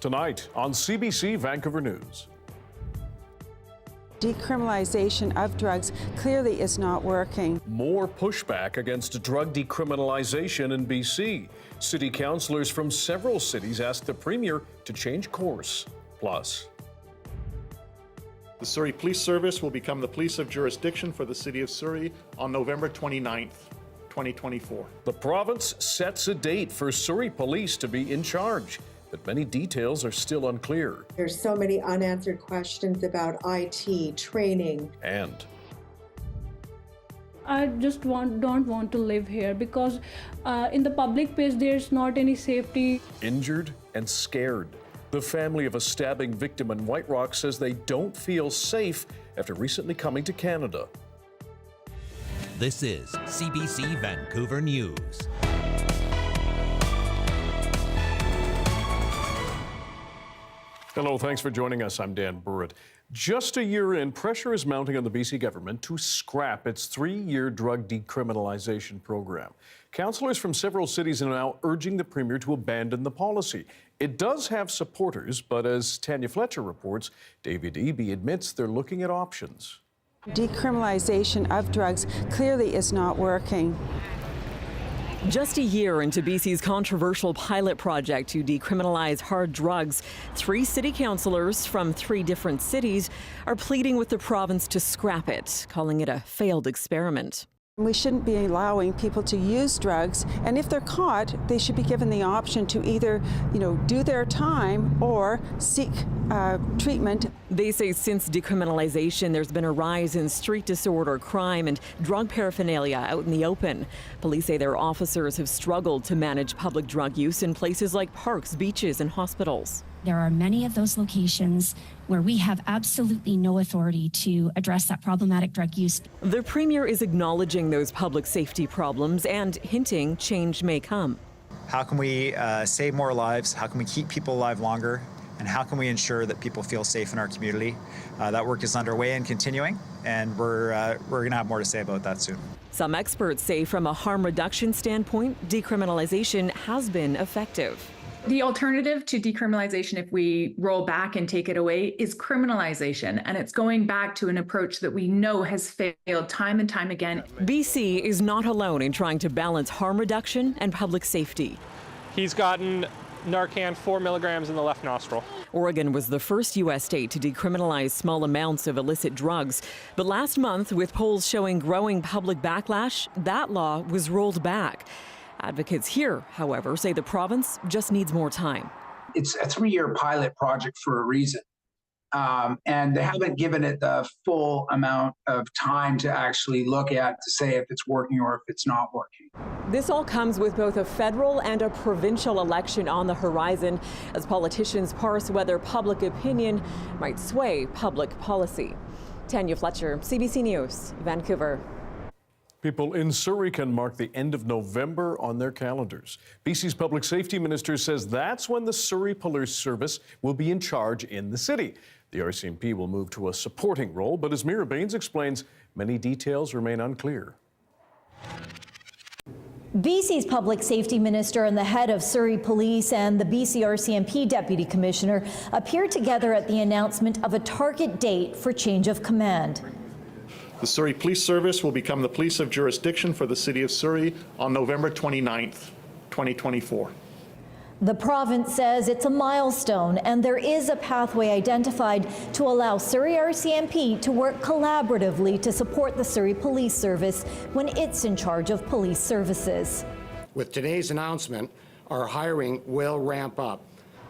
Tonight on CBC Vancouver News. Decriminalization of drugs clearly is not working. More pushback against drug decriminalization in BC. City councillors from several cities asked the Premier to change course. Plus, the Surrey Police Service will become the police of jurisdiction for the City of Surrey on November 29th, 2024. The province sets a date for Surrey Police to be in charge, but many details are still unclear. There's so many unanswered questions about IT, training. And I just don't want to live here because in the public place there's not any safety. Injured and scared. The family of a stabbing victim in White Rock says they don't feel safe after recently coming to Canada. This is CBC Vancouver News. Hello, thanks for joining us. I'm Dan Burritt. Just a year in, pressure is mounting on the BC government to scrap its 3-year drug decriminalization program. Councillors from several cities are now urging the Premier to abandon the policy. It does have supporters, but as Tanya Fletcher reports, David Eby admits they're looking at options. Decriminalization of drugs clearly is not working. Just a year into BC's controversial pilot project to decriminalize hard drugs, 3 city councillors from 3 different cities are pleading with the province to scrap it, calling it a failed experiment. We shouldn't be allowing people to use drugs, and if they're caught, they should be given the option to either, do their time or seek treatment. They say since decriminalization, there's been a rise in street disorder, crime, and drug paraphernalia out in the open. Police say their officers have struggled to manage public drug use in places like parks, beaches, and hospitals. There are many of those locations where we have absolutely no authority to address that problematic drug use. The Premier is acknowledging those public safety problems and hinting change may come. How can we save more lives? How can we keep people alive longer? And how can we ensure that people feel safe in our community? That work is underway and continuing, and we're going to have more to say about that soon. Some experts say from a harm reduction standpoint, decriminalization has been effective. The alternative to decriminalization, if we roll back and take it away, is criminalization. And it's going back to an approach that we know has failed time and time again. BC is not alone in trying to balance harm reduction and public safety. He's gotten Narcan 4 milligrams in the left nostril. Oregon was the first U.S. state to decriminalize small amounts of illicit drugs. But last month, with polls showing growing public backlash, that law was rolled back. Advocates here, however, say the province just needs more time. It's a 3-year pilot project for a reason, and they haven't given it the full amount of time to actually look at to say if it's working or if it's not working. This all comes with both a federal and a provincial election on the horizon as politicians parse whether public opinion might sway public policy. Tanya Fletcher, CBC News, Vancouver. People in Surrey can mark the end of November on their calendars. BC's Public Safety Minister says that's when the Surrey Police Service will be in charge in the city. The RCMP will move to a supporting role, but as Mira Baines explains, many details remain unclear. BC's Public Safety Minister and the head of Surrey Police and the BC RCMP Deputy Commissioner appeared together at the announcement of a target date for change of command. The Surrey Police Service will become the police of jurisdiction for the City of Surrey on November 29th, 2024. The province says it's a milestone and there is a pathway identified to allow Surrey RCMP to work collaboratively to support the Surrey Police Service when it's in charge of police services. With today's announcement, our hiring will ramp up.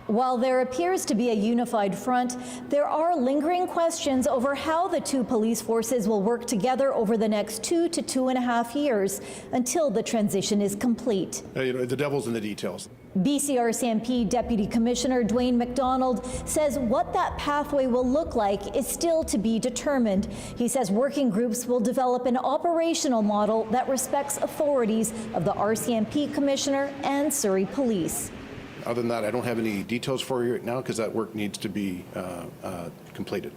While there appears to be a unified front, there are lingering questions over how the 2 police forces will work together over the next 2 to 2.5 years until the transition is complete. The devil's in the details. BC RCMP Deputy Commissioner Dwayne McDonald says what that pathway will look like is still to be determined. He says working groups will develop an operational model that respects authorities of the RCMP Commissioner and Surrey Police. Other than that, I don't have any details for you right now because that work needs to be completed.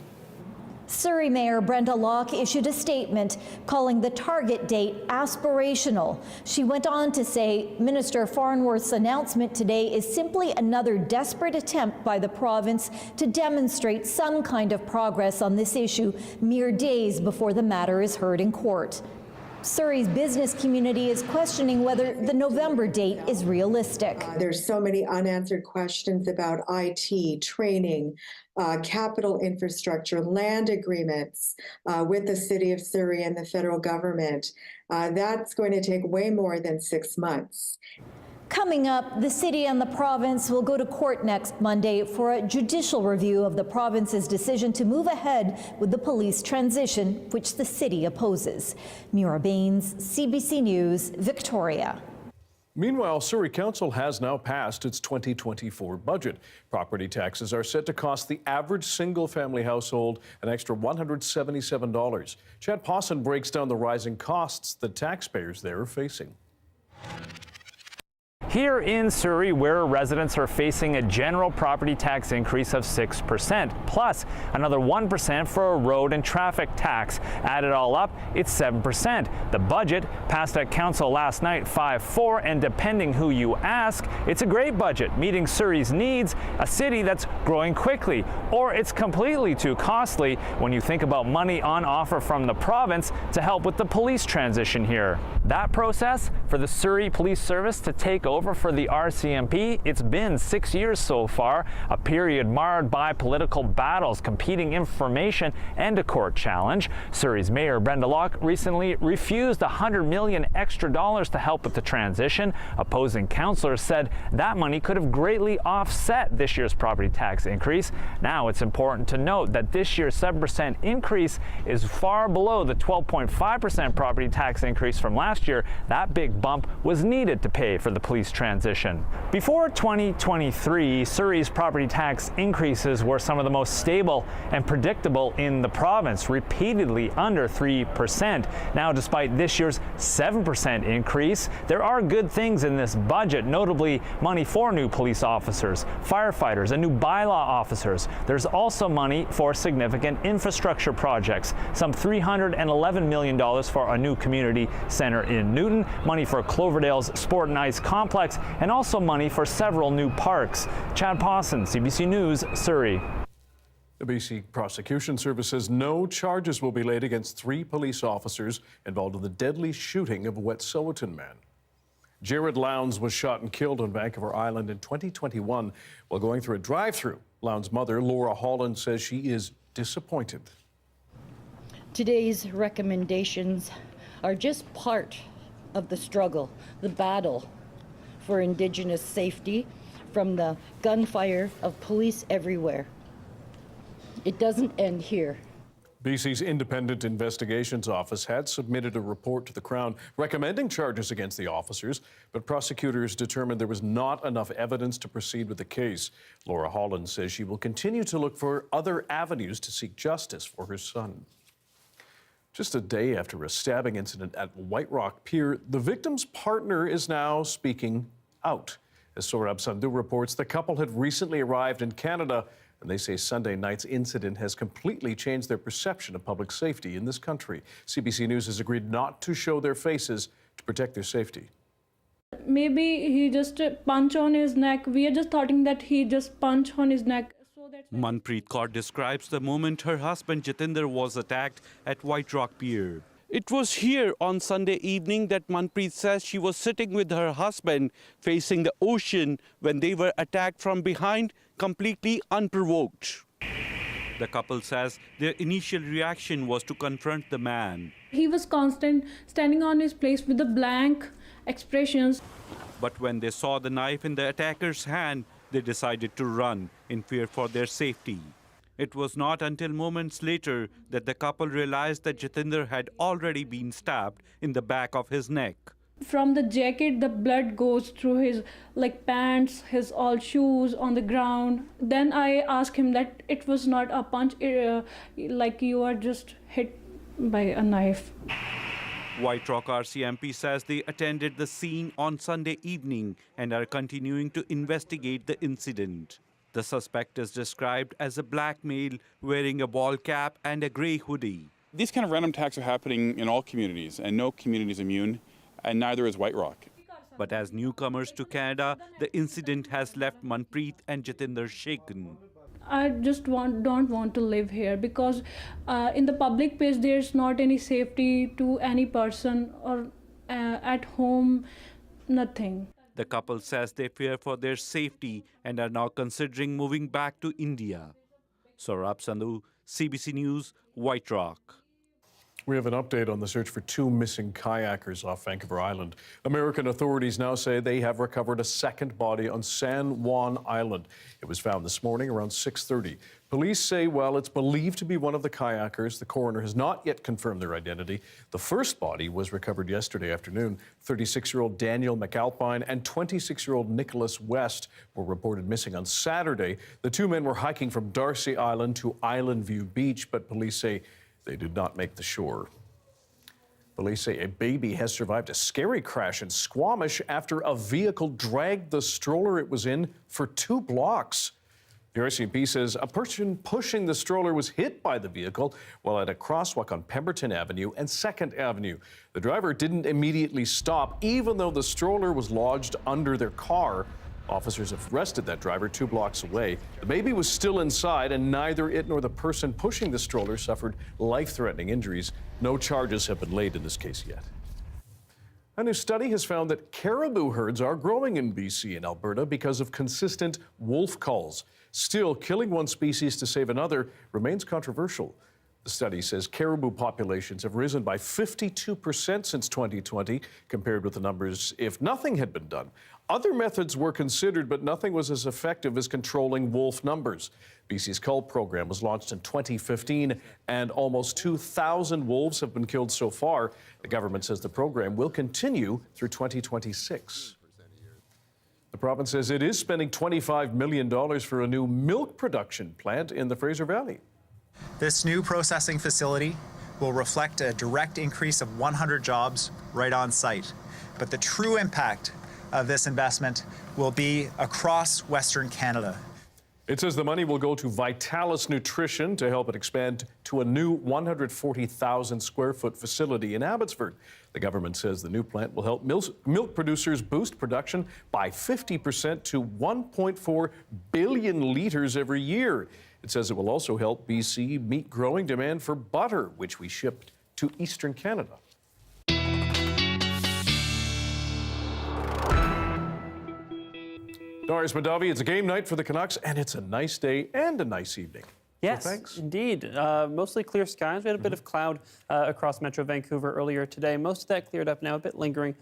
Surrey Mayor Brenda Locke issued a statement calling the target date aspirational. She went on to say Minister Farnworth's announcement today is simply another desperate attempt by the province to demonstrate some kind of progress on this issue mere days before the matter is heard in court. Surrey's business community is questioning whether the November date is realistic. There's so many unanswered questions about IT, training, capital infrastructure, land agreements with the City of Surrey and the federal government. That's going to take way more than 6 months. Coming up, the city and the province will go to court next Monday for a judicial review of the province's decision to move ahead with the police transition, which the city opposes. Mira Baines, CBC News, Victoria. Meanwhile, Surrey Council has now passed its 2024 budget. Property taxes are set to cost the average single-family household an extra $177. Chad Pawson breaks down the rising costs that taxpayers there are facing. Here in Surrey, where residents are facing a general property tax increase of 6%, plus another 1% for a road and traffic tax. Add it all up, it's 7%. The budget passed at council last night 5-4, and depending who you ask, it's a great budget, meeting Surrey's needs, a city that's growing quickly, or it's completely too costly when you think about money on offer from the province to help with the police transition here. That process for the Surrey Police Service to take over for the RCMP, it's been 6 years so far, a period marred by political battles, competing information, and a court challenge. Surrey's Mayor Brenda Locke recently refused $100 million extra to help with the transition. Opposing councillors said that money could have greatly offset this year's property tax increase. Now it's important to note that this year's 7% increase is far below the 12.5% property tax increase from last year. That big bump was needed to pay for the police transition. Before 2023, Surrey's property tax increases were some of the most stable and predictable in the province, repeatedly under 3%. Now, despite this year's 7% increase, there are good things in this budget, notably money for new police officers, firefighters, and new bylaw officers. There's also money for significant infrastructure projects, some $311 million for a new community center in Newton, money for Cloverdale's Sport and Ice Complex, and also money for several new parks. Chad Pawson, CBC News, Surrey. The BC Prosecution Service says no charges will be laid against 3 police officers involved in the deadly shooting of a Wet'suwet'en man. Jared Lowndes was shot and killed on Vancouver Island in 2021 while going through a drive-through. Lowndes' mother, Laura Holland, says she is disappointed. Today's recommendations are just part of the struggle, the battle for Indigenous safety from the gunfire of police everywhere. It doesn't end here. BC's Independent Investigations Office had submitted a report to the Crown recommending charges against the officers, but prosecutors determined there was not enough evidence to proceed with the case. Laura Holland says she will continue to look for other avenues to seek justice for her son. Just a day after a stabbing incident at White Rock Pier, the victim's partner is now speaking out. As Sorab Sandhu reports, the couple had recently arrived in Canada, and they say Sunday night's incident has completely changed their perception of public safety in this country. CBC News has agreed not to show their faces to protect their safety. Maybe he just punch on his neck. We are just thought that he just punched on his neck. Manpreet Kaur describes the moment her husband Jatinder was attacked at White Rock Pier. It was here on Sunday evening that Manpreet says she was sitting with her husband facing the ocean when they were attacked from behind, completely unprovoked. The couple says their initial reaction was to confront the man. He was constant, standing on his place with the blank expressions. But when they saw the knife in the attacker's hand, they decided to run in fear for their safety. It was not until moments later that the couple realized that Jatinder had already been stabbed in the back of his neck. From the jacket, the blood goes through his pants, his all shoes on the ground. Then I asked him that it was not a punch, like you are just hit by a knife. White Rock RCMP says they attended the scene on Sunday evening and are continuing to investigate the incident. The suspect is described as a black male wearing a ball cap and a gray hoodie. These kind of random attacks are happening in all communities, and no community is immune, and neither is White Rock. But as newcomers to Canada, the incident has left Manpreet and Jatinder shaken. I just don't want to live here because in the public place there's not any safety to any person, or at home, nothing. The couple says they fear for their safety and are now considering moving back to India. Saurabh Sandhu, CBC News, White Rock. We have an update on the search for 2 missing kayakers off Vancouver Island. American authorities now say they have recovered a second body on San Juan Island. It was found this morning around 6:30. Police say, well, it's believed to be one of the kayakers. The coroner has not yet confirmed their identity. The first body was recovered yesterday afternoon. 36-year-old Daniel McAlpine and 26-year-old Nicholas West were reported missing on Saturday. The 2 men were hiking from Darcy Island to Island View Beach, but police say they did not make the shore. Police say a baby has survived a scary crash in Squamish after a vehicle dragged the stroller it was in for 2 blocks. The RCMP says a person pushing the stroller was hit by the vehicle while at a crosswalk on Pemberton Avenue and 2nd Avenue. The driver didn't immediately stop, even though the stroller was lodged under their car. Officers have arrested that driver 2 blocks away. The baby was still inside, and neither it nor the person pushing the stroller suffered life-threatening injuries. No charges have been laid in this case yet. A new study has found that caribou herds are growing in BC and Alberta because of consistent wolf calls. Still, killing one species to save another remains controversial. The study says caribou populations have risen by 52% since 2020, compared with the numbers if nothing had been done. Other methods were considered, but nothing was as effective as controlling wolf numbers. BC's cull program was launched in 2015, and almost 2,000 wolves have been killed so far. The government says the program will continue through 2026. The province says it is spending $25 million for a new milk production plant in the Fraser Valley. This new processing facility will reflect a direct increase of 100 jobs right on site. But the true impact of this investment will be across Western Canada. It says the money will go to Vitalis Nutrition to help it expand to a new 140,000 square foot facility in Abbotsford. The government says the new plant will help milk producers boost production by 50% to 1.4 billion litres every year. It says it will also help BC meet growing demand for butter, which we shipped to Eastern Canada. Darius Madavi, it's a game night for the Canucks, and it's a nice day and a nice evening. Yes, so thanks. Indeed. Mostly clear skies. We had a bit of cloud across Metro Vancouver earlier today. Most of that cleared up now, a bit lingering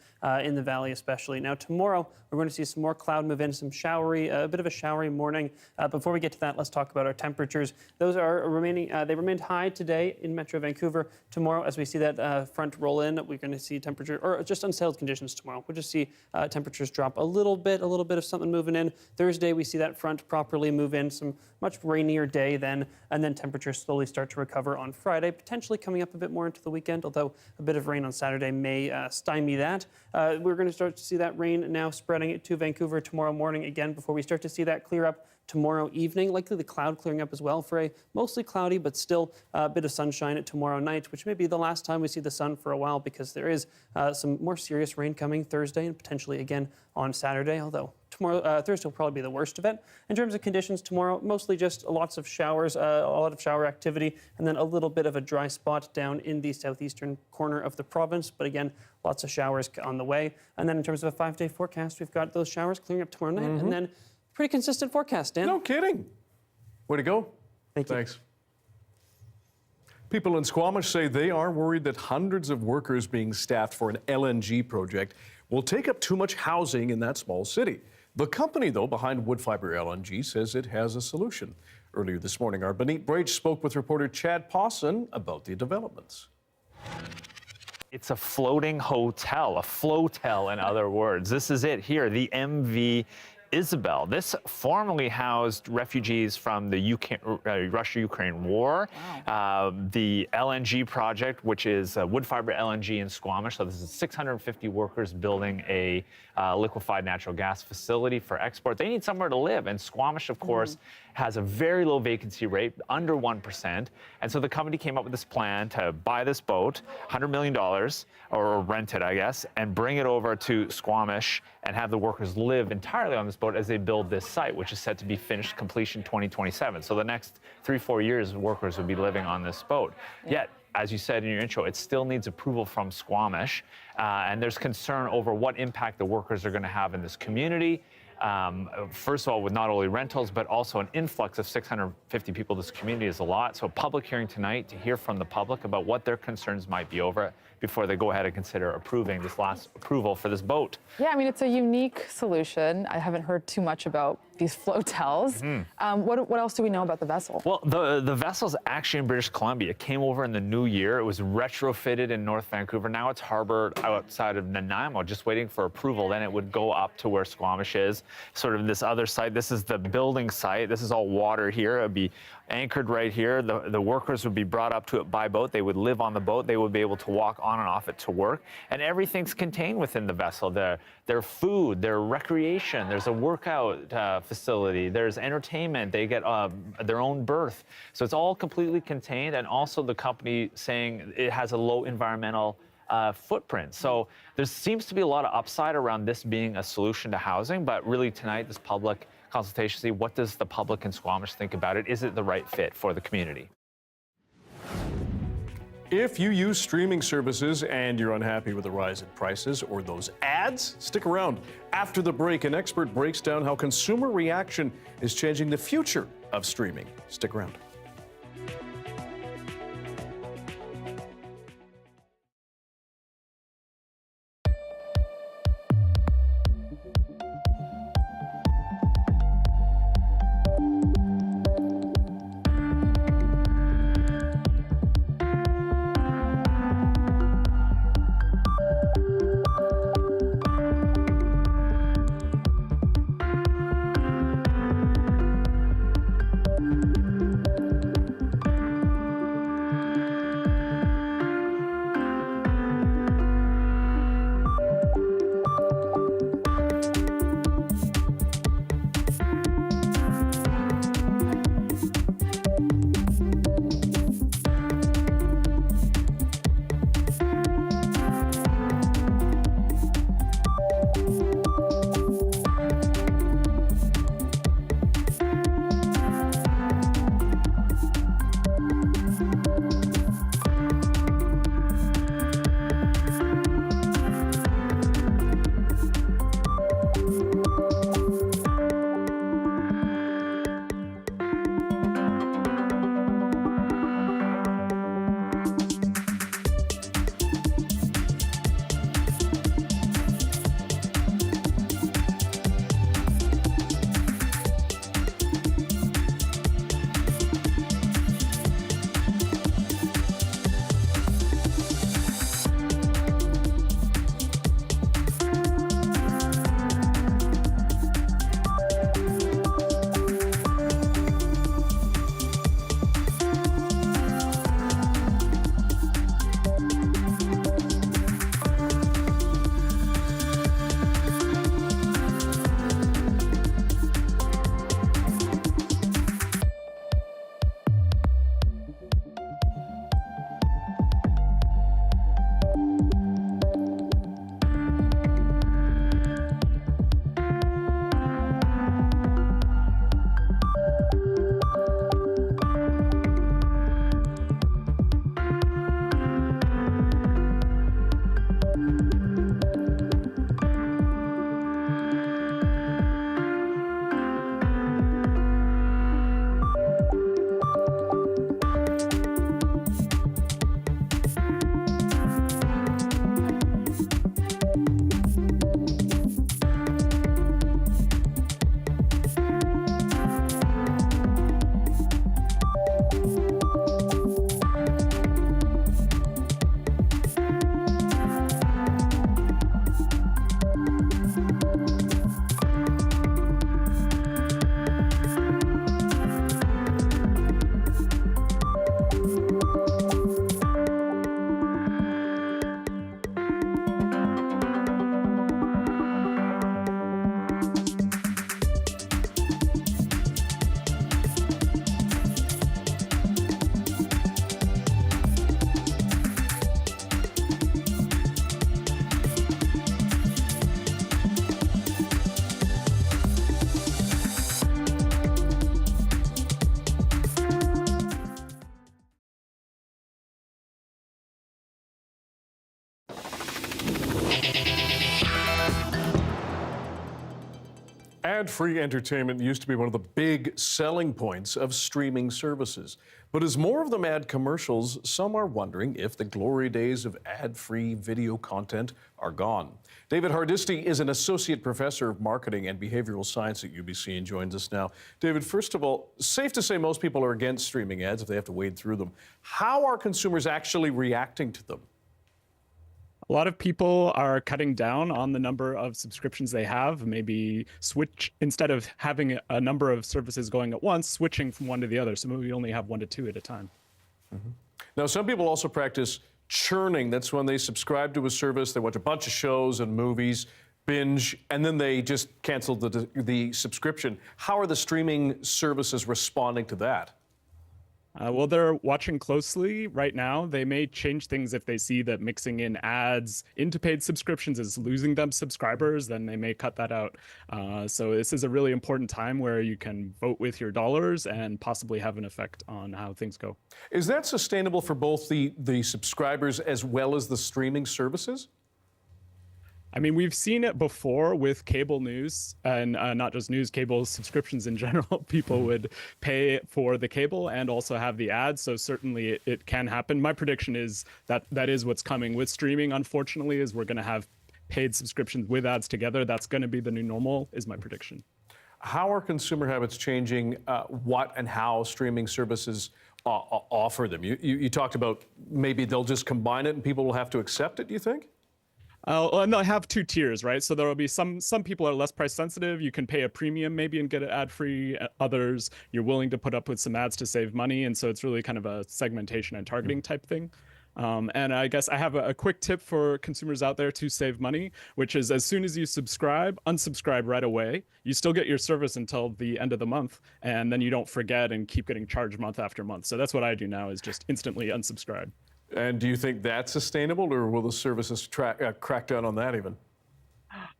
in the valley especially. Now tomorrow, we're going to see some more cloud move in, some showery, a bit of a showery morning. Before we get to that, let's talk about our temperatures. Those are remaining, they remained high today in Metro Vancouver. Tomorrow, as we see that front roll in, we're going to see temperature, or just unsettled conditions tomorrow. We'll just see temperatures drop a little bit of something moving in. Thursday, we see that front properly move in, some much rainier day then. And then temperatures slowly start to recover on Friday, potentially coming up a bit more into the weekend, although a bit of rain on Saturday may stymie that. We're going to start to see that rain now spreading to Vancouver tomorrow morning again before we start to see that clear up tomorrow evening. Likely the cloud clearing up as well for a mostly cloudy, but still a bit of sunshine tomorrow night, which may be the last time we see the sun for a while because there is some more serious rain coming Thursday and potentially again on Saturday, although tomorrow, Thursday will probably be the worst of it. In terms of conditions tomorrow, mostly just lots of showers, a lot of shower activity, and then a little bit of a dry spot down in the southeastern corner of the province. But again, lots of showers on the way. And then in terms of a 5-day forecast, we've got those showers clearing up tomorrow night, and then pretty consistent forecast, Dan. No kidding. Way to go. Thank you. Thanks. People in Squamish say they are worried that hundreds of workers being staffed for an LNG project will take up too much housing in that small city. The company, though, behind Woodfibre LNG says it has a solution. Earlier this morning, our Benit Brage spoke with reporter Chad Pawson about the developments. It's a floating hotel, a flotel in other words. This is it here, the MV Isabel. This formerly housed refugees from the Russia-Ukraine war. Wow. The LNG project, which is Woodfibre LNG in Squamish. So this is 650 workers building a liquefied natural gas facility for export. They need somewhere to live. And Squamish, of course, has a very low vacancy rate, under 1%. And so the company came up with this plan to buy this boat, $100 million, or rent it, I guess, and bring it over to Squamish and have the workers live entirely on this boat as they build this site, which is set to be finished completion 2027. So the next 3-4 years, workers will be living on this boat. Yet, as you said in your intro, it still needs approval from Squamish, and there's concern over what impact the workers are going to have in this community. First of all, with not only rentals, but also an influx of 650 people. This community is a lot. So a public hearing tonight to hear from the public about what their concerns might be over it before they go ahead and consider approving this last approval for this boat. Yeah, I mean, it's a unique solution. I haven't heard too much about these flotels. What else do we know about the vessel? Well, the vessel's actually in British Columbia. It came over in the new year. It was retrofitted in North Vancouver. Now it's harbored outside of Nanaimo, just waiting for approval. Then it would go up to where Squamish is, sort of this other site. This is the building site. This is all water here. It would be anchored right here. The workers would be brought up to it by boat. They would live on the boat. They would be able to walk on and off it to work. And everything's contained within the vessel. Their food, their recreation. There's a workout facility. There's entertainment. They get their own berth. So it's all completely contained. And also the company saying it has a low environmental footprint. So there seems to be a lot of upside around this being a solution to housing. But really tonight, this public consultation, see what does the public in Squamish think about it? Is it the right fit for the community? If you use streaming services and you're unhappy with the rise in prices or those ads, stick around. After the break, an expert breaks down how consumer reaction is changing the future of streaming. Stick around. Ad-free entertainment used to be one of the big selling points of streaming services. But as more of them add commercials, some are wondering if the glory days of ad-free video content are gone. David Hardisty is an associate professor of marketing and behavioral science at UBC and joins us now. David, first of all, safe to say most people are against streaming ads if they have to wade through them. How are consumers actually reacting to them? A lot of people are cutting down on the number of subscriptions they have, maybe switch, instead of having a number of services going at once, switching from one to the other. So maybe only have 1 to 2 at a time. Now, some people also practice churning. That's when they subscribe to a service, they watch a bunch of shows and movies, binge, and then they just cancel the subscription. How are the streaming services responding to that? Well, they're watching closely right now. They may change things if they see that mixing in ads into paid subscriptions is losing them subscribers, then they may cut that out. So this is a really important time where you can vote with your dollars and possibly have an effect on how things go. Is that sustainable for both the subscribers as well as the streaming services? I mean, we've seen it before with cable news, and not just news, cable subscriptions in general. People would pay for the cable and also have the ads, so certainly it can happen. My prediction is that that is what's coming with streaming, unfortunately, is we're going to have paid subscriptions with ads together. That's going to be the new normal, is my prediction. How are consumer habits changing what and how streaming services offer them? You talked about maybe they'll just combine it and people will have to accept it, do you think? And they'll have 2 tiers, right? So there will be some people are less price sensitive. You can pay a premium maybe and get it ad free. Others, you're willing to put up with some ads to save money. And so it's really kind of a segmentation and targeting type thing. And I guess I have a quick tip for consumers out there to save money, which is as soon as you subscribe, unsubscribe right away. You still get your service until the end of the month, and then you don't forget and keep getting charged month after month. So that's what I do now, is just instantly unsubscribe. And do you think that's sustainable, or will the services crack down on that even?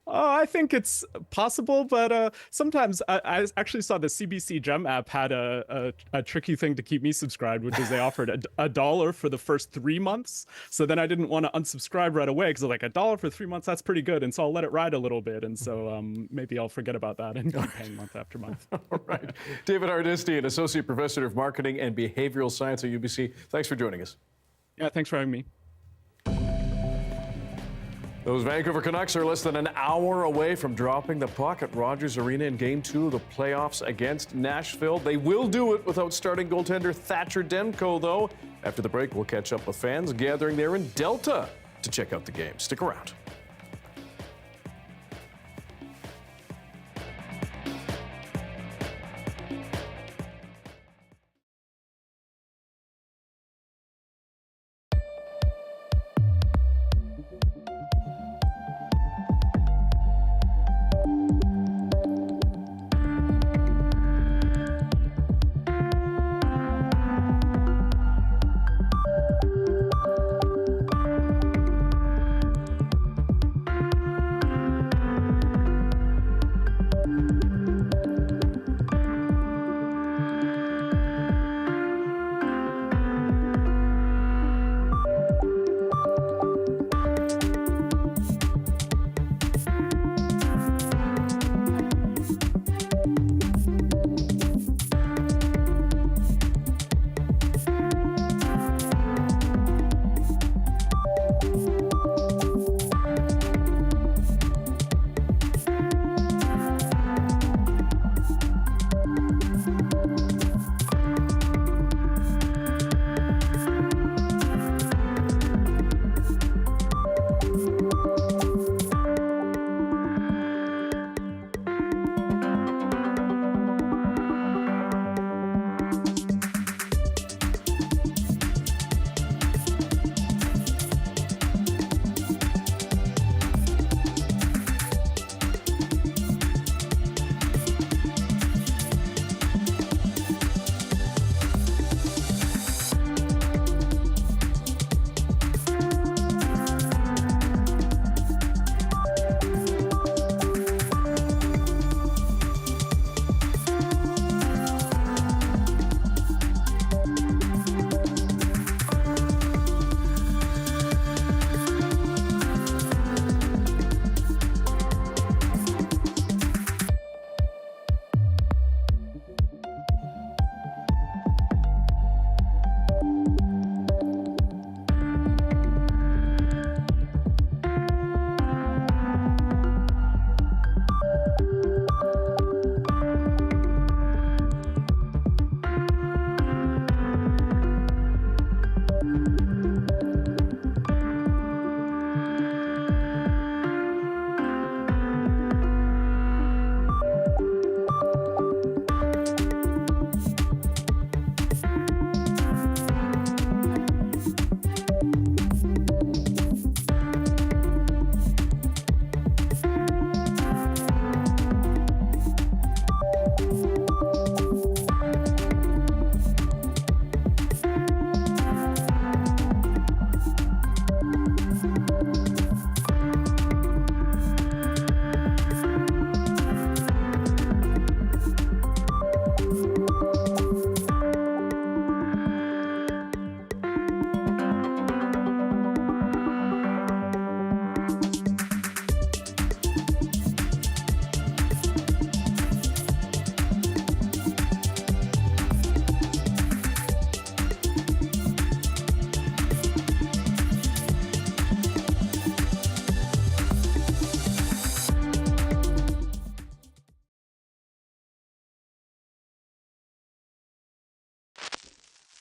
I think it's possible, but sometimes I actually saw the CBC Gem app had a tricky thing to keep me subscribed, which is they offered $1 for the first 3 months. So then I didn't want to unsubscribe right away because like $1 for 3 months, that's pretty good. And so I'll let it ride a little bit. And so maybe I'll forget about that and keep paying month after month. All right. David Hardisty, an associate professor of marketing and behavioral science at UBC. Thanks for joining us. Yeah, thanks for having me. Those Vancouver Canucks are less than an hour away from dropping the puck at Rogers Arena in Game 2 of the playoffs against Nashville. They will do it without starting goaltender Thatcher Demko, though. After the break, we'll catch up with fans gathering there in Delta to check out the game. Stick around.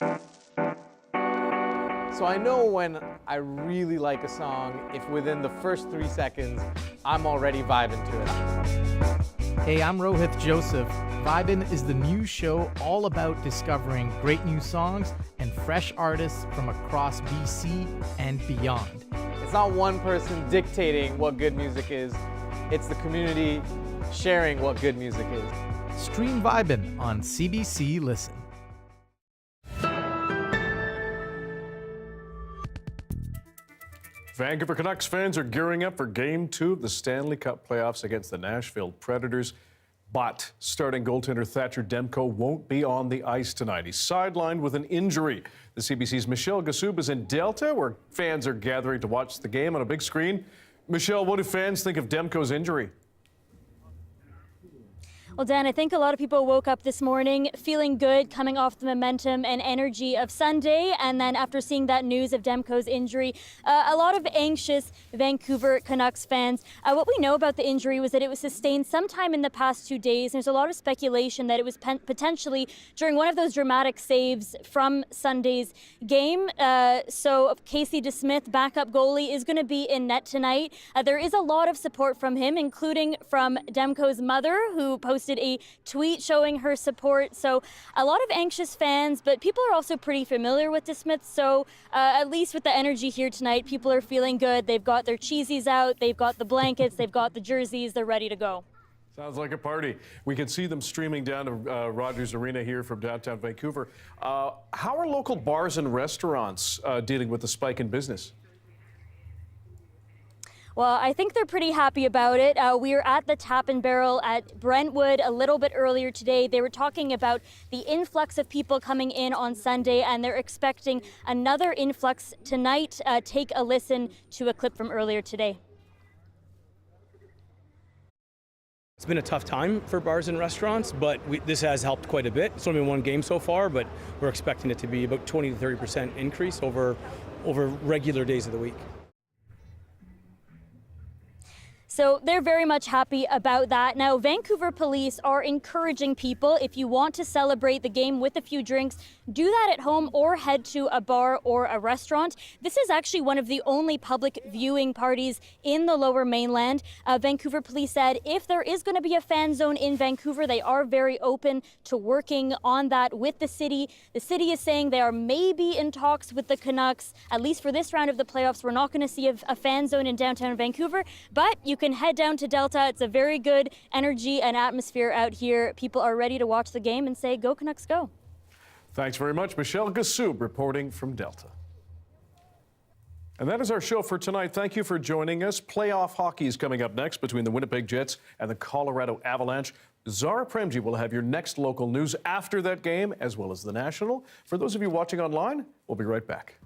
So I know when I really like a song, if within the first 3 seconds, I'm already vibing to it. Hey, I'm Rohith Joseph. Vibin' is the new show all about discovering great new songs and fresh artists from across BC and beyond. It's not one person dictating what good music is, it's the community sharing what good music is. Stream Vibin' on CBC Listen. Vancouver Canucks fans are gearing up for Game 2 of the Stanley Cup playoffs against the Nashville Predators. But starting goaltender Thatcher Demko won't be on the ice tonight. He's sidelined with an injury. The CBC's Michelle Gassoub is in Delta, where fans are gathering to watch the game on a big screen. Michelle, what do fans think of Demko's injury? Well, Dan, I think a lot of people woke up this morning feeling good, coming off the momentum and energy of Sunday. And then after seeing that news of Demko's injury, a lot of anxious Vancouver Canucks fans. What we know about the injury was that it was sustained sometime in the past 2 days. There's a lot of speculation that it was potentially during one of those dramatic saves from Sunday's game. So Casey DeSmith, backup goalie, is going to be in net tonight. There is a lot of support from him, including from Demko's mother, who posted a tweet showing her support. So a lot of anxious fans, but people are also pretty familiar with DeSmith. So at least with the energy here tonight, people are feeling good. They've got their cheesies out, they've got the blankets, they've got the jerseys, they're ready to go. Sounds like a party. We can see them streaming down to Rogers Arena here from downtown Vancouver. How are local bars and restaurants dealing with the spike in business? Well, I think they're pretty happy about it. We were at the Tap and Barrel at Brentwood a little bit earlier today. They were talking about the influx of people coming in on Sunday, and they're expecting another influx tonight. Take a listen to a clip from earlier today. It's been a tough time for bars and restaurants, but this has helped quite a bit. It's only been one game so far, but we're expecting it to be about 20 to 30% increase over regular days of the week. So they're very much happy about that. Now, Vancouver police are encouraging people, if you want to celebrate the game with a few drinks, do that at home or head to a bar or a restaurant. This is actually one of the only public viewing parties in the Lower Mainland. Vancouver police said if there is going to be a fan zone in Vancouver, they are very open to working on that with the city. The city is saying they are maybe in talks with the Canucks. At least for this round of the playoffs, we're not going to see a fan zone in downtown Vancouver, but you can head down to Delta. It's a very good energy and atmosphere out here. People are ready to watch the game and say, go Canucks, go. Thanks very much. Michelle Gassoub reporting from Delta. And that is our show for tonight. Thank you for joining us. Playoff hockey is coming up next between the Winnipeg Jets and the Colorado Avalanche. Zara Premji will have your next local news after that game, as well as the national. For those of you watching online, we'll be right back.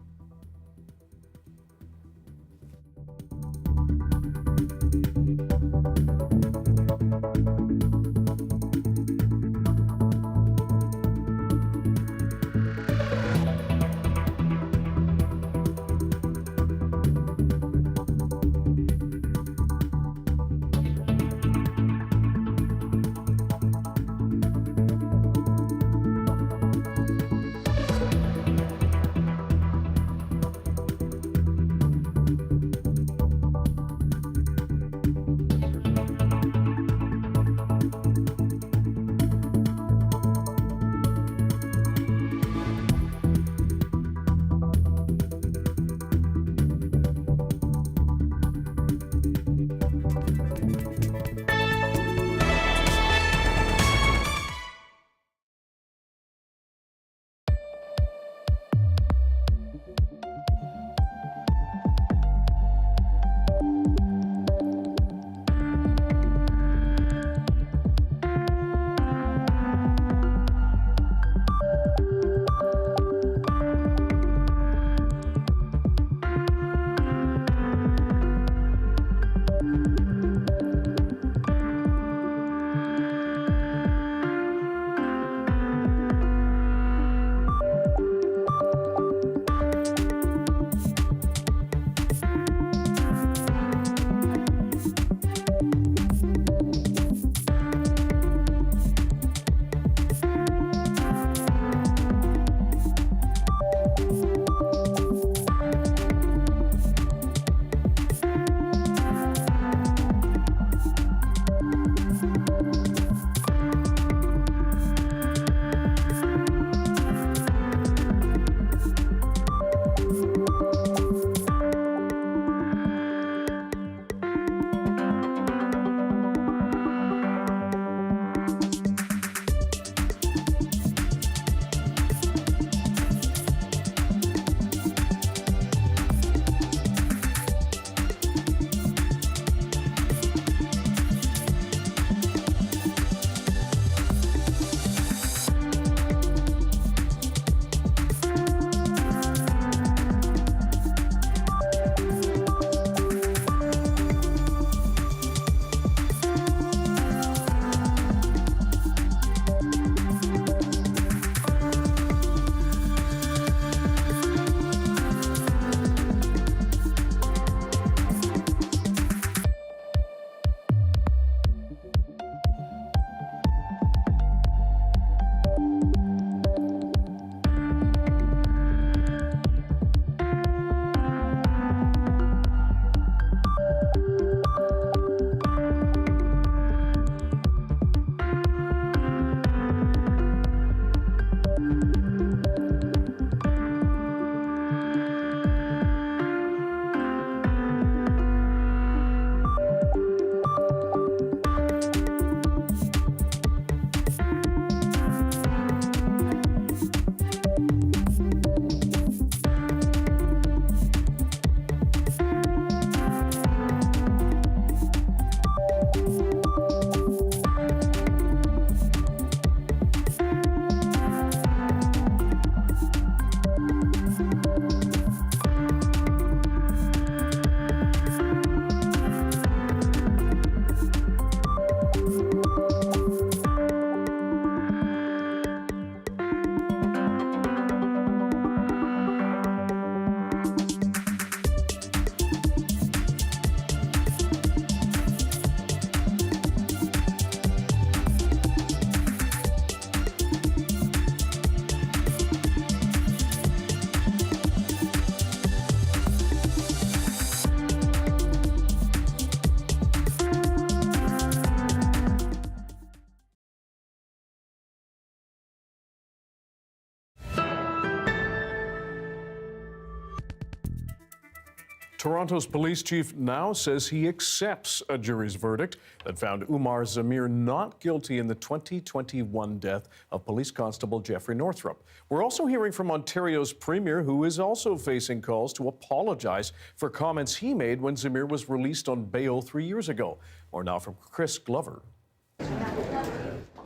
Toronto's police chief now says he accepts a jury's verdict that found Umar Zamir not guilty in the 2021 death of police constable Jeffrey Northrup. We're also hearing from Ontario's premier, who is also facing calls to apologize for comments he made when Zamir was released on bail 3 years ago. More now from Chris Glover.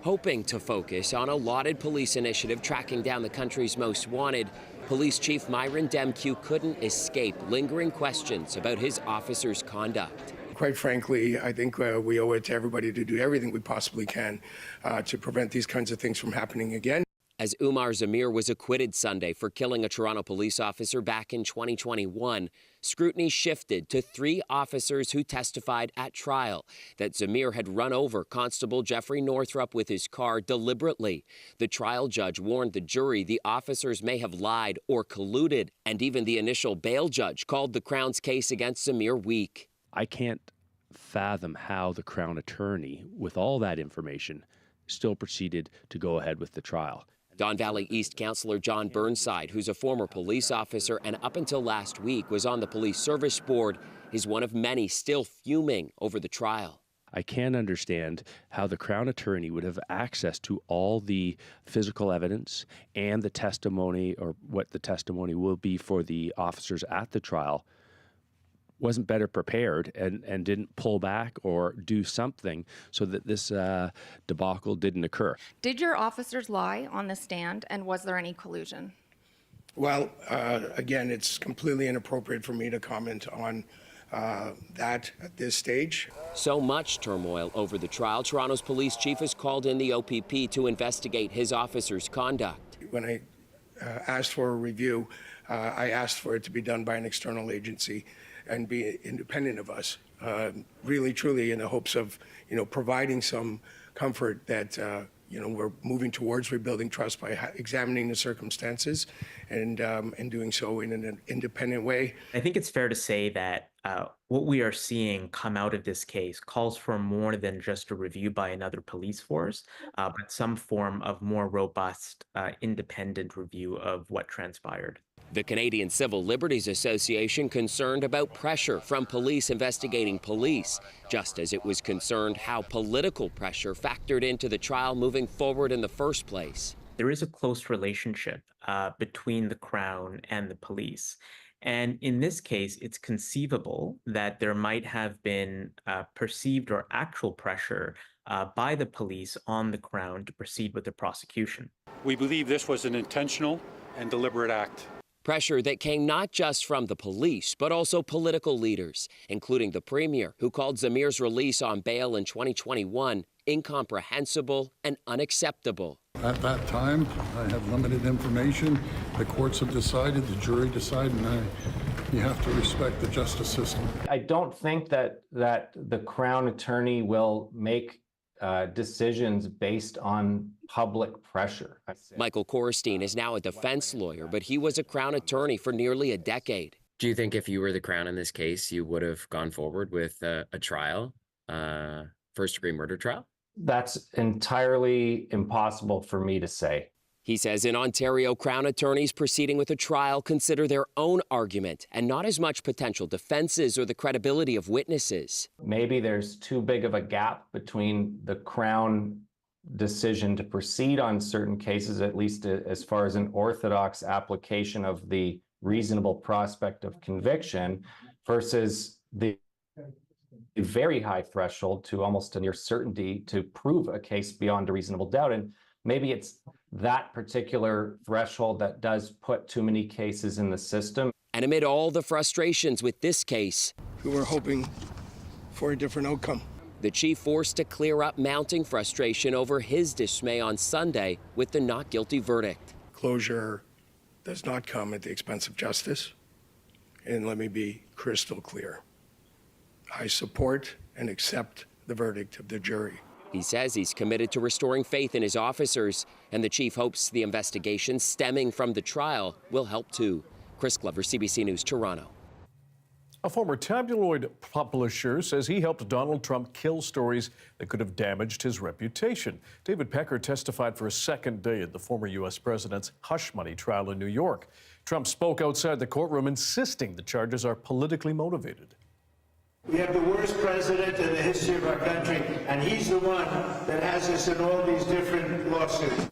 Hoping to focus on a lauded police initiative tracking down the country's most wanted, Police Chief Myron Demkew couldn't escape lingering questions about his officers' conduct. Quite frankly, I think we owe it to everybody to do everything we possibly can to prevent these kinds of things from happening again. As Umar Zamir was acquitted Sunday for killing a Toronto police officer back in 2021, scrutiny shifted to 3 officers who testified at trial that Zamir had run over Constable Jeffrey Northrup with his car deliberately. The trial judge warned the jury the officers may have lied or colluded, and even the initial bail judge called the Crown's case against Zamir weak. I can't fathom how the Crown attorney, with all that information, still proceeded to go ahead with the trial. Don Valley East Councillor John Burnside, who's a former police officer and up until last week was on the Police Service Board, is one of many still fuming over the trial. I can't understand how the Crown attorney would have access to all the physical evidence and the testimony, or what the testimony will be for the officers at the trial, wasn't better prepared and didn't pull back or do something so that this debacle didn't occur. Did your officers lie on the stand, and was there any collusion? Well, again, it's completely inappropriate for me to comment on that at this stage. So much turmoil over the trial, Toronto's police chief has called in the OPP to investigate his officers' conduct. When I asked for a review, I asked for it to be done by an external agency and be independent of us, really, truly in the hopes of, providing some comfort that, we're moving towards rebuilding trust by examining the circumstances and doing so in an independent way. I think it's fair to say that what we are seeing come out of this case calls for more than just a review by another police force, but some form of more robust, independent review of what transpired. The Canadian Civil Liberties Association concerned about pressure from police investigating police, just as it was concerned how political pressure factored into the trial moving forward in the first place. There is a close relationship between the Crown and the police. And in this case, it's conceivable that there might have been perceived or actual pressure by the police on the Crown to proceed with the prosecution. We believe this was an intentional and deliberate act. Pressure that came not just from the police, but also political leaders, including the Premier, who called Zamir's release on bail in 2021 incomprehensible and unacceptable. At that time, I had limited information. The courts have decided, the jury decided, and you have to respect the justice system. I don't think that the Crown attorney will make decisions based on public pressure. Michael Korstein is now a defense lawyer, but he was a Crown attorney for nearly a decade. Do you think if you were the Crown in this case, you would have gone forward with a trial, first-degree murder trial? That's entirely impossible for me to say. He says in Ontario, Crown attorneys proceeding with a trial consider their own argument and not as much potential defenses or the credibility of witnesses. Maybe there's too big of a gap between the Crown decision to proceed on certain cases, at least as far as an orthodox application of the reasonable prospect of conviction, versus the very high threshold to almost a near certainty to prove a case beyond a reasonable doubt. And maybe it's that particular threshold that does put too many cases in the system. And amid all the frustrations with this case, we were hoping for a different outcome. The chief forced to clear up mounting frustration over his dismay on Sunday with the not guilty verdict. Closure does not come at the expense of justice. And let me be crystal clear. I support and accept the verdict of the jury. He says he's committed to restoring faith in his officers, and the chief hopes the investigation stemming from the trial will help too. Chris Glover, CBC News, Toronto. A former tabloid publisher says he helped Donald Trump kill stories that could have damaged his reputation. David Pecker testified for a second day at the former U.S. president's hush money trial in New York. Trump spoke outside the courtroom, insisting the charges are politically motivated. We have the worst president in the history of our country, and he's the one that has us in all these different lawsuits.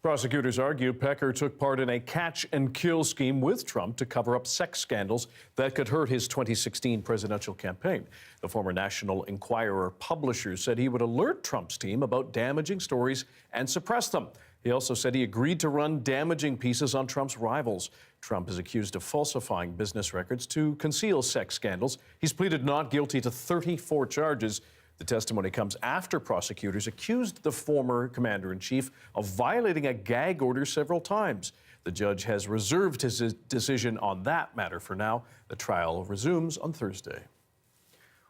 Prosecutors argue Pecker took part in a catch-and-kill scheme with Trump to cover up sex scandals that could hurt his 2016 presidential campaign. The former National Enquirer publisher said he would alert Trump's team about damaging stories and suppress them. He also said he agreed to run damaging pieces on Trump's rivals. Trump is accused of falsifying business records to conceal sex scandals. He's pleaded not guilty to 34 charges. The testimony comes after prosecutors accused the former commander-in-chief of violating a gag order several times. The judge has reserved his decision on that matter for now. The trial resumes on Thursday.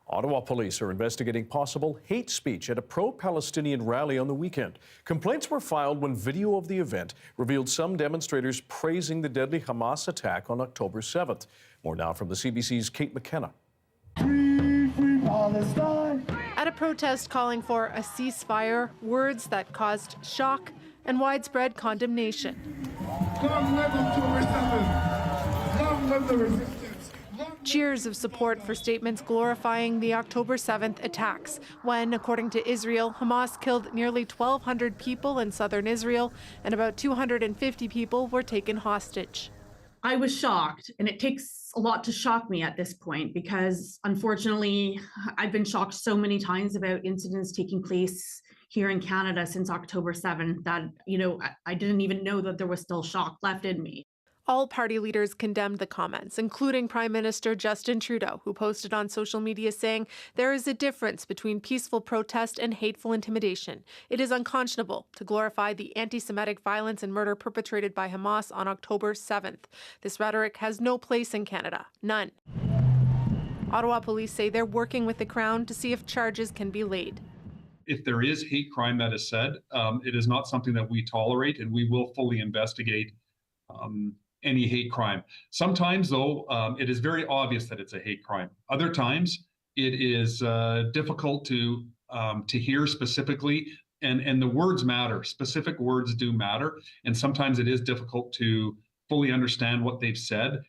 Ottawa police are investigating possible hate speech at a pro-Palestinian rally on the weekend. Complaints were filed when video of the event revealed some demonstrators praising the deadly Hamas attack on October 7th. More now from the CBC's Kate McKenna. Free Palestine. At a protest calling for a ceasefire, words that caused shock and widespread condemnation. Long live October 7th. Long live the resistance. Cheers of support for statements glorifying the October 7th attacks, when, according to Israel, Hamas killed nearly 1,200 people in southern Israel and about 250 people were taken hostage. I was shocked, and it takes a lot to shock me at this point because, unfortunately, I've been shocked so many times about incidents taking place here in Canada since October 7th that, I didn't even know that there was still shock left in me. All party leaders condemned the comments, including Prime Minister Justin Trudeau, who posted on social media saying there is a difference between peaceful protest and hateful intimidation. It is unconscionable to glorify the anti-Semitic violence and murder perpetrated by Hamas on October 7th. This rhetoric has no place in Canada, none. Ottawa police say they're working with the Crown to see if charges can be laid. If there is hate crime that is said, it is not something that we tolerate, and we will fully investigate any hate crime. Sometimes, though, it is very obvious that it's a hate crime. Other times, it is difficult to hear specifically, and the words matter. Specific words do matter, and sometimes it is difficult to fully understand what they've said.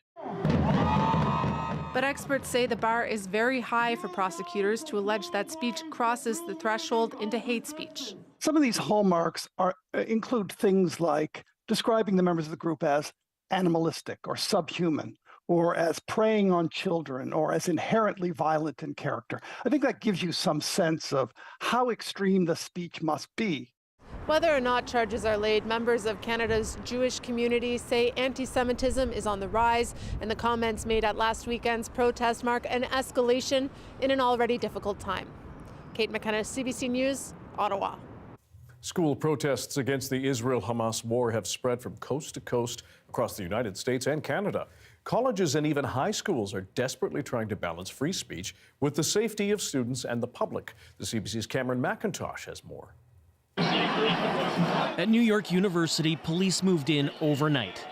But experts say the bar is very high for prosecutors to allege that speech crosses the threshold into hate speech. Some of these hallmarks include things like describing the members of the group as animalistic or subhuman, or as preying on children, or as inherently violent in character. I think that gives you some sense of how extreme the speech must be. Whether or not charges are laid, members of Canada's Jewish community say anti-Semitism is on the rise, and the comments made at last weekend's protest mark an escalation in an already difficult time. Kate McKenna, CBC News, Ottawa. School protests against the Israel-Hamas war have spread from coast to coast across the United States and Canada. Colleges and even high schools are desperately trying to balance free speech with the safety of students and the public. The CBC's Cameron McIntosh has more. At New York University, police moved in overnight,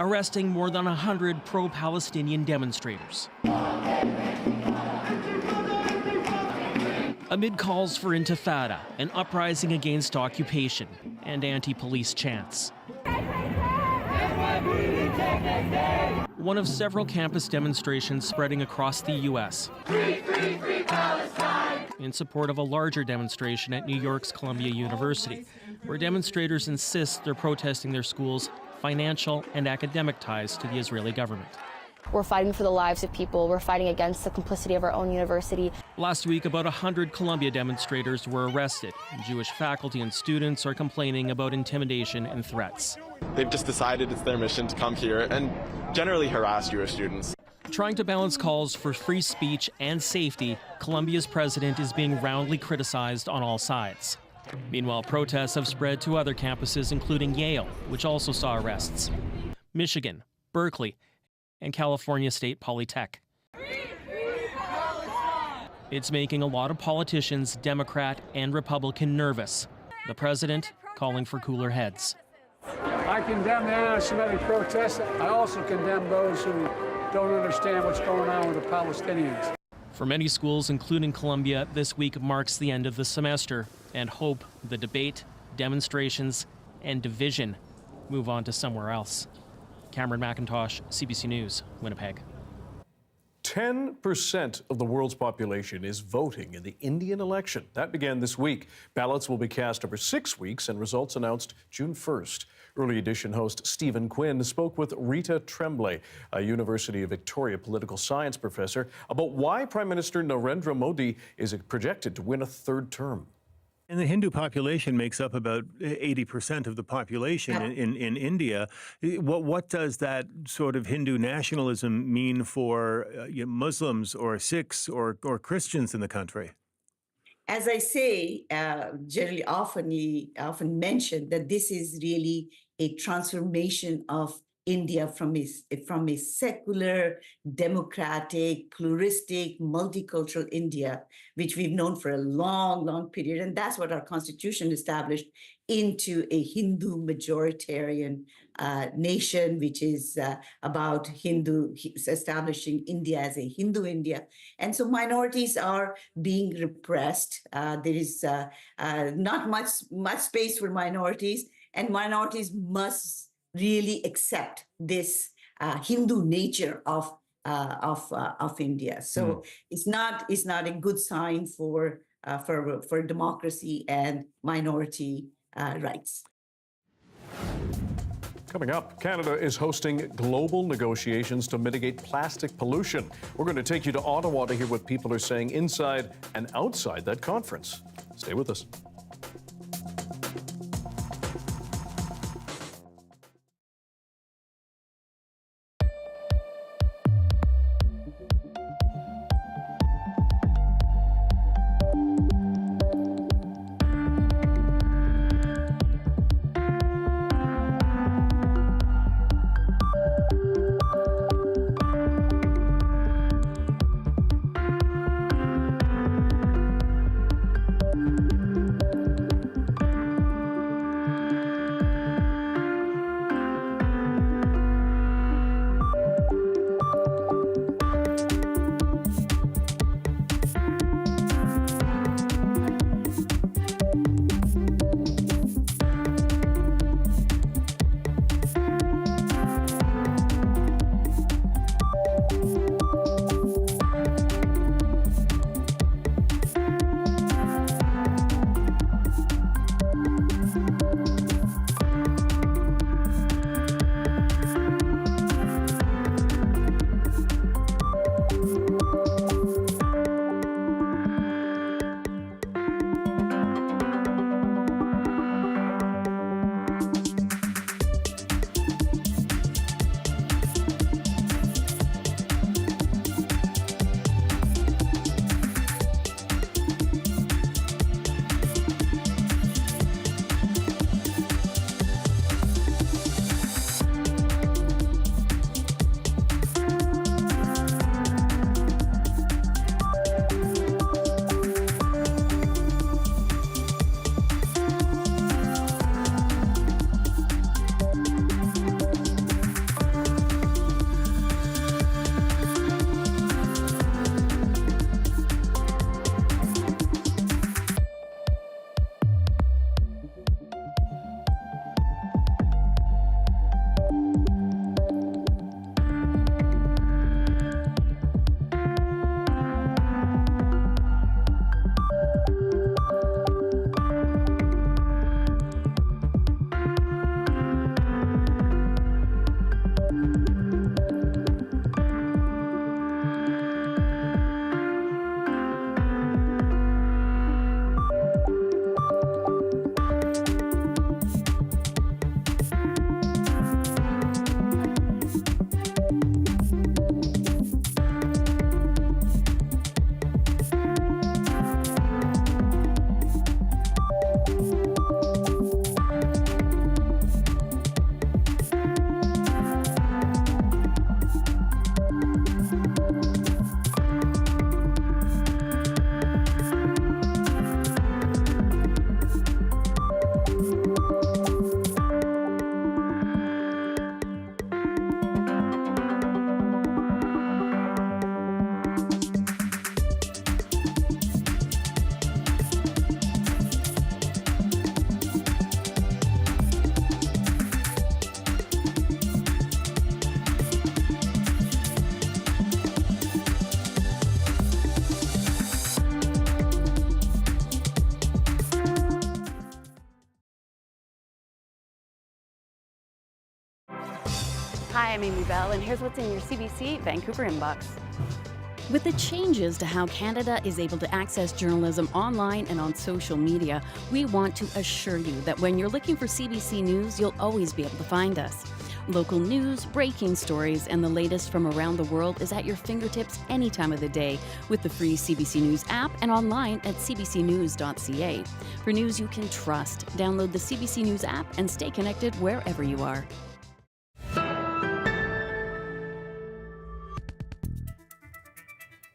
arresting more than 100 pro-Palestinian demonstrators. Amid calls for intifada, an uprising against occupation, and anti-police chants. One of several campus demonstrations spreading across the U.S. Free, free, free Palestine! In support of a larger demonstration at New York's Columbia University, where demonstrators insist they're protesting their school's financial and academic ties to the Israeli government. We're fighting for the lives of people. We're fighting against the complicity of our own university. Last week, about 100 Columbia demonstrators were arrested. Jewish faculty and students are complaining about intimidation and threats. They've just decided it's their mission to come here and generally harass Jewish students. Trying to balance calls for free speech and safety, Columbia's president is being roundly criticized on all sides. Meanwhile, protests have spread to other campuses, including Yale, which also saw arrests, Michigan, Berkeley, and California State Polytech. It's making a lot of politicians, Democrat and Republican, nervous. The president calling for cooler heads. I condemn the anti-Semitic protests. I also condemn those who don't understand what's going on with the Palestinians. For many schools, including Columbia, this week marks the end of the semester, and hope the debate, demonstrations, and division move on to somewhere else. Cameron McIntosh, CBC News, Winnipeg. 10% of the world's population is voting in the Indian election. That began this week. Ballots will be cast over 6 weeks and results announced June 1st. Early Edition host Stephen Quinn spoke with Rita Tremblay, a University of Victoria political science professor, about why Prime Minister Narendra Modi is projected to win a third term. And the Hindu population makes up about 80% of the population in India. What does that sort of Hindu nationalism mean for Muslims or Sikhs or Christians in the country? As I say, generally often mention that this is really a transformation of India from a secular, democratic, pluralistic, multicultural India, which we've known for a long, long period. And that's what our constitution established, into a Hindu majoritarian nation, which is about establishing India as a Hindu India. And so minorities are being repressed. There is not much space for minorities, and minorities must really accept this Hindu nature of India. So it's not a good sign for democracy and minority rights. Coming up, Canada is hosting global negotiations to mitigate plastic pollution. We're going to take you to Ottawa to hear what people are saying inside and outside that conference. Stay with us. Hi, I'm Amy Bell, and here's what's in your CBC Vancouver inbox. With the changes to how Canada is able to access journalism online and on social media, we want to assure you that when you're looking for CBC News, you'll always be able to find us. Local news, breaking stories, and the latest from around the world is at your fingertips any time of the day with the free CBC News app and online at cbcnews.ca. For news you can trust, download the CBC News app and stay connected wherever you are.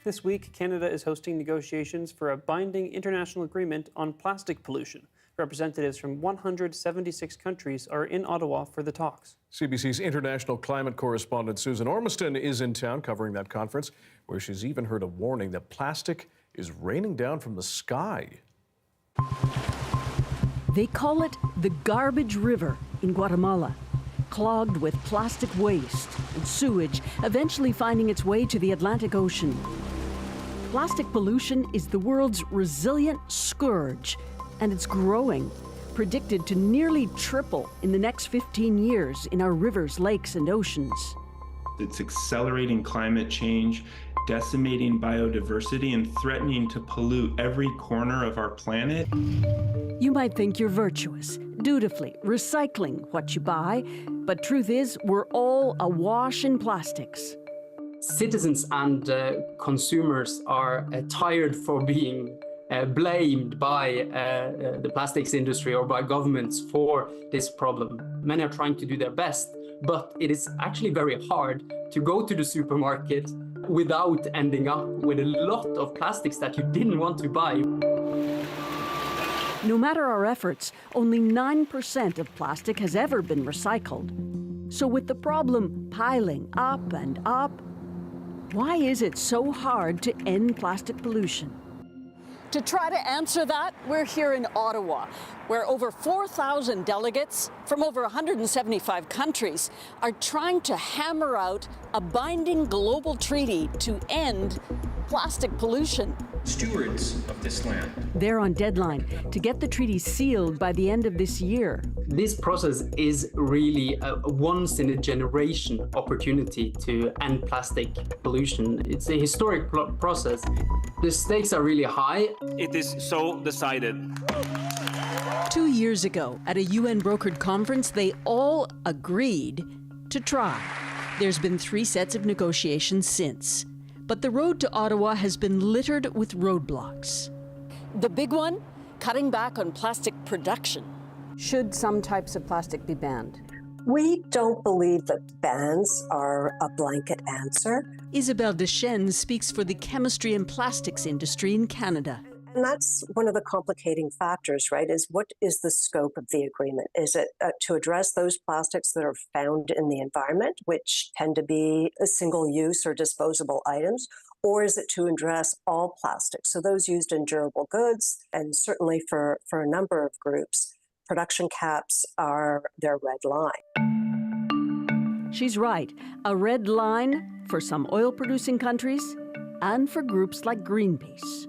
This week, Canada is hosting negotiations for a binding international agreement on plastic pollution. Representatives from 176 countries are in Ottawa for the talks. CBC's international climate correspondent Susan Ormiston is in town covering that conference, where she's even heard a warning that plastic is raining down from the sky. They call it the Garbage River in Guatemala, clogged with plastic waste and sewage, eventually finding its way to the Atlantic Ocean. Plastic pollution is the world's resilient scourge, and it's growing, predicted to nearly triple in the next 15 years in our rivers, lakes, and oceans. It's accelerating climate change, decimating biodiversity, and threatening to pollute every corner of our planet. You might think you're virtuous, dutifully recycling what you buy, but truth is, we're all awash in plastics. Citizens and consumers are tired for being blamed by the plastics industry or by governments for this problem. Many are trying to do their best, but it is actually very hard to go to the supermarket without ending up with a lot of plastics that you didn't want to buy. No matter our efforts, only 9% of plastic has ever been recycled. So with the problem piling up and up, why is it so hard to end plastic pollution? To try to answer that, we're here in Ottawa, where over 4,000 delegates from over 175 countries are trying to hammer out a binding global treaty to end plastic pollution. Stewards of this land. They're on deadline to get the treaty sealed by the end of this year. This process is really a once-in-a-generation opportunity to end plastic pollution. It's a historic process. The stakes are really high. It is so decided. 2 years ago, at a UN-brokered conference, they all agreed to try. There's been 3 sets of negotiations since. But the road to Ottawa has been littered with roadblocks. The big one, cutting back on plastic production. Should some types of plastic be banned? We don't believe that bans are a blanket answer. Isabelle Deschênes speaks for the chemistry and plastics industry in Canada. And that's one of the complicating factors, right, is what is the scope of the agreement? Is it to address those plastics that are found in the environment, which tend to be single-use or disposable items, or is it to address all plastics? So those used in durable goods, and certainly for a number of groups, production caps are their red line. She's right, a red line for some oil-producing countries and for groups like Greenpeace.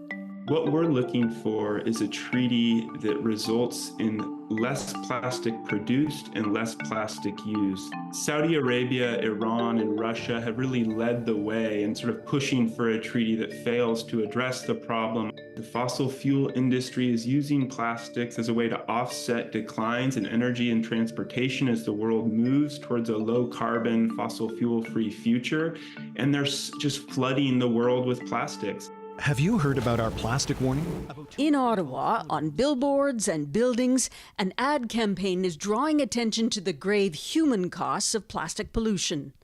What we're looking for is a treaty that results in less plastic produced and less plastic used. Saudi Arabia, Iran, and Russia have really led the way in sort of pushing for a treaty that fails to address the problem. The fossil fuel industry is using plastics as a way to offset declines in energy and transportation as the world moves towards a low-carbon, fossil fuel-free future, and they're just flooding the world with plastics. Have you heard about our plastic warning? In Ottawa, on billboards and buildings, an ad campaign is drawing attention to the grave human costs of plastic pollution.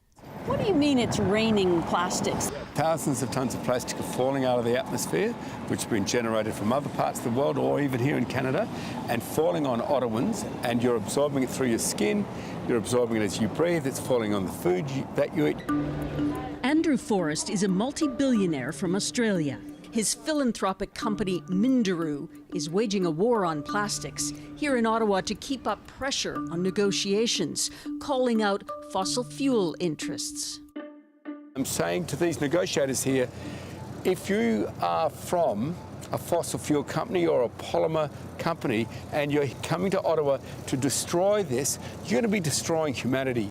What do you mean it's raining plastics? Thousands of tons of plastic are falling out of the atmosphere, which have been generated from other parts of the world or even here in Canada, and falling on Ottawans, and you're absorbing it through your skin, you're absorbing it as you breathe, it's falling on the food that you eat. Andrew Forrest is a multi-billionaire from Australia. His philanthropic company, Minderoo, is waging a war on plastics here in Ottawa to keep up pressure on negotiations, calling out fossil fuel interests. I'm saying to these negotiators here, if you are from a fossil fuel company or a polymer company and you're coming to Ottawa to destroy this, you're going to be destroying humanity.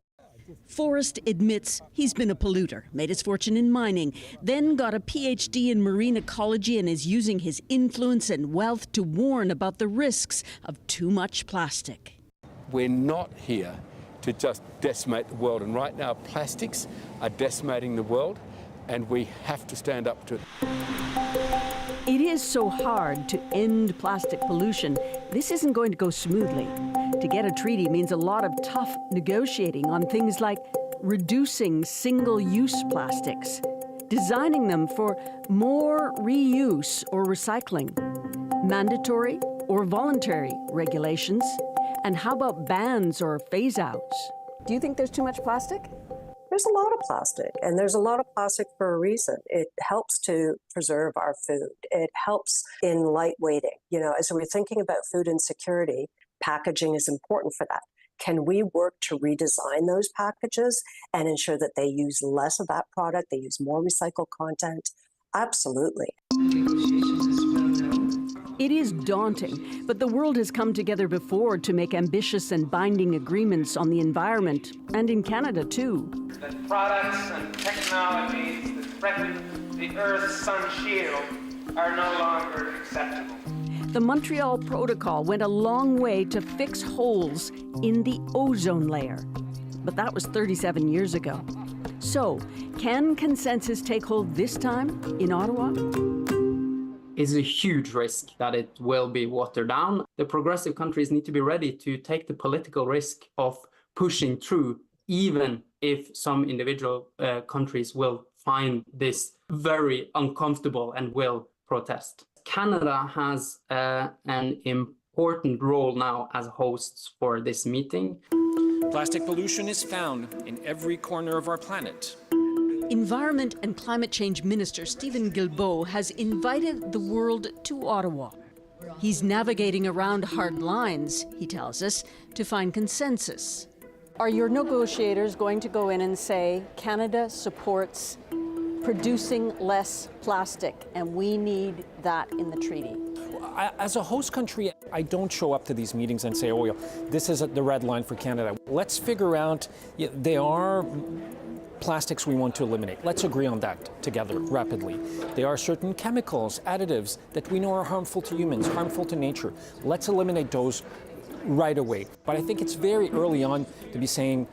Forrest admits he's been a polluter, made his fortune in mining, then got a PhD in marine ecology and is using his influence and wealth to warn about the risks of too much plastic. We're not here to just decimate the world, and right now plastics are decimating the world, and we have to stand up to it. It is so hard to end plastic pollution. This isn't going to go smoothly. To get a treaty means a lot of tough negotiating on things like reducing single-use plastics, designing them for more reuse or recycling, mandatory or voluntary regulations, and how about bans or phase-outs? Do you think there's too much plastic? There's a lot of plastic, and there's a lot of plastic for a reason. It helps to preserve our food. It helps in lightweighting. You know, as we're thinking about food insecurity, packaging is important for that. Can we work to redesign those packages and ensure that they use less of that product, they use more recycled content? Absolutely. It is daunting, but the world has come together before to make ambitious and binding agreements on the environment, and in Canada too. That products and technologies that threaten the Earth's sun shield are no longer acceptable. The Montreal Protocol went a long way to fix holes in the ozone layer, but that was 37 years ago. So, can consensus take hold this time in Ottawa? Is a huge risk that it will be watered down. The progressive countries need to be ready to take the political risk of pushing through, even if some individual countries will find this very uncomfortable and will protest. Canada has an important role now as hosts for this meeting. Plastic pollution is found in every corner of our planet. Environment and Climate Change Minister Stephen Guilbeault has invited the world to Ottawa. He's navigating around hard lines, he tells us, to find consensus. Are your negotiators going to go in and say Canada supports producing less plastic and we need that in the treaty? As a host country, I don't show up to these meetings and say, oh, yeah, this is the red line for Canada. Let's figure out, there are plastics we want to eliminate. Let's agree on that together rapidly. There are certain chemicals, additives that we know are harmful to humans, harmful to nature. Let's eliminate those right away. But I think it's very early on to be saying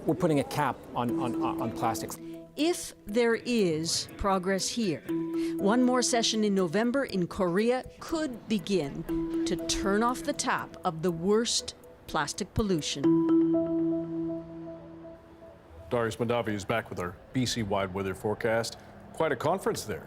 we're putting a cap on plastics. If there is progress here, one more session in November in Korea could begin to turn off the tap of the worst plastic pollution. Darius Mandavi is back with our BC-wide weather forecast. Quite a conference there.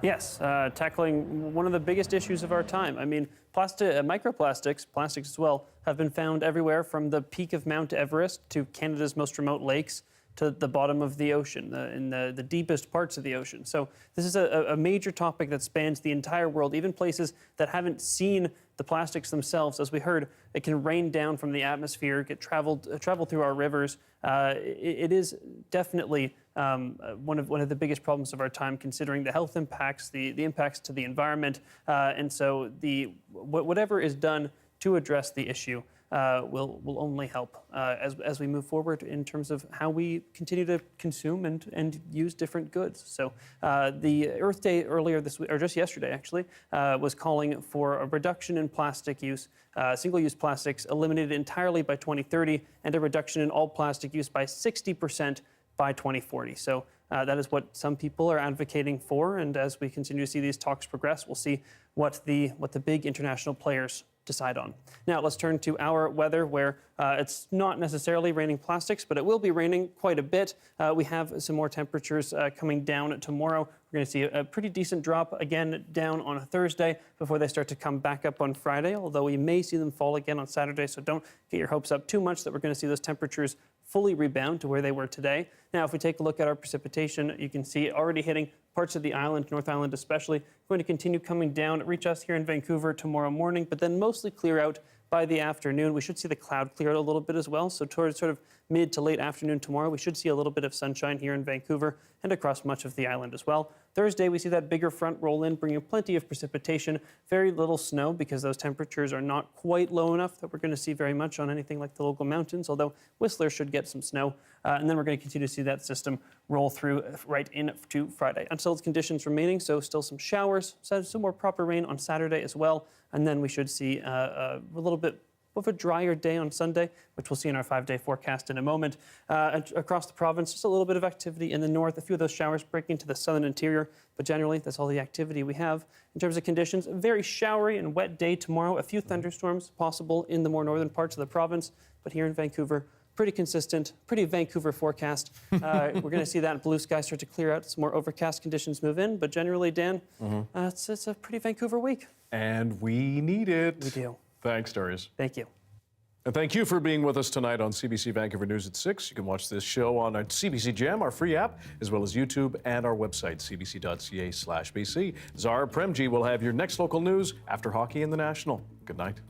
Yes, tackling one of the biggest issues of our time. I mean, microplastics, plastics as well, have been found everywhere from the peak of Mount Everest to Canada's most remote lakes to the bottom of the ocean, in the deepest parts of the ocean. So this is a major topic that spans the entire world, even places that haven't seen the plastics themselves. As we heard, it can rain down from the atmosphere, get travel through our rivers. It is definitely one of the biggest problems of our time, considering the health impacts, the impacts to the environment, and so whatever is done to address the issue will only help as we move forward in terms of how we continue to consume and use different goods. So the Earth Day earlier this week, or just yesterday actually, was calling for a reduction in plastic use, single-use plastics eliminated entirely by 2030, and a reduction in all plastic use by 60% by 2040. So that is what some people are advocating for, and as we continue to see these talks progress, we'll see what the big international players decide on. Now let's turn to our weather, where it's not necessarily raining plastics, but it will be raining quite a bit. We have some more temperatures coming down tomorrow. We're going to see a pretty decent drop again down on a Thursday before they start to come back up on Friday, although we may see them fall again on Saturday, so don't get your hopes up too much that we're going to see those temperatures fully rebound to where they were today. Now, if we take a look at our precipitation, you can see it already hitting parts of the island, North Island especially, going to continue coming down, reach us here in Vancouver tomorrow morning, but then mostly clear out by the afternoon. We should see the cloud clear out a little bit as well. So towards sort of mid to late afternoon tomorrow. We should see a little bit of sunshine here in Vancouver and across much of the island as well. Thursday, we see that bigger front roll in, bringing plenty of precipitation, very little snow because those temperatures are not quite low enough that we're going to see very much on anything like the local mountains, although Whistler should get some snow. And then we're going to continue to see that system roll through right into Friday. Unsettled conditions remaining, so still some showers, some more proper rain on Saturday as well. And then we should see a little bit of a drier day on Sunday, which we'll see in our 5-day forecast in a moment. Across the province, just a little bit of activity in the north, a few of those showers breaking to the southern interior, but generally that's all the activity we have. In terms of conditions, a very showery and wet day tomorrow, a few thunderstorms possible in the more northern parts of the province, but here in Vancouver, pretty consistent, pretty Vancouver forecast. We're going to see that blue sky start to clear out, some more overcast conditions move in, but generally, Dan, it's a pretty Vancouver week. And we need it. We do. Thanks, Darius. Thank you. And thank you for being with us tonight on CBC Vancouver News at 6. You can watch this show on our CBC Gem, our free app, as well as YouTube and our website, cbc.ca/BC. Zara Premji will have your next local news after hockey and the National. Good night.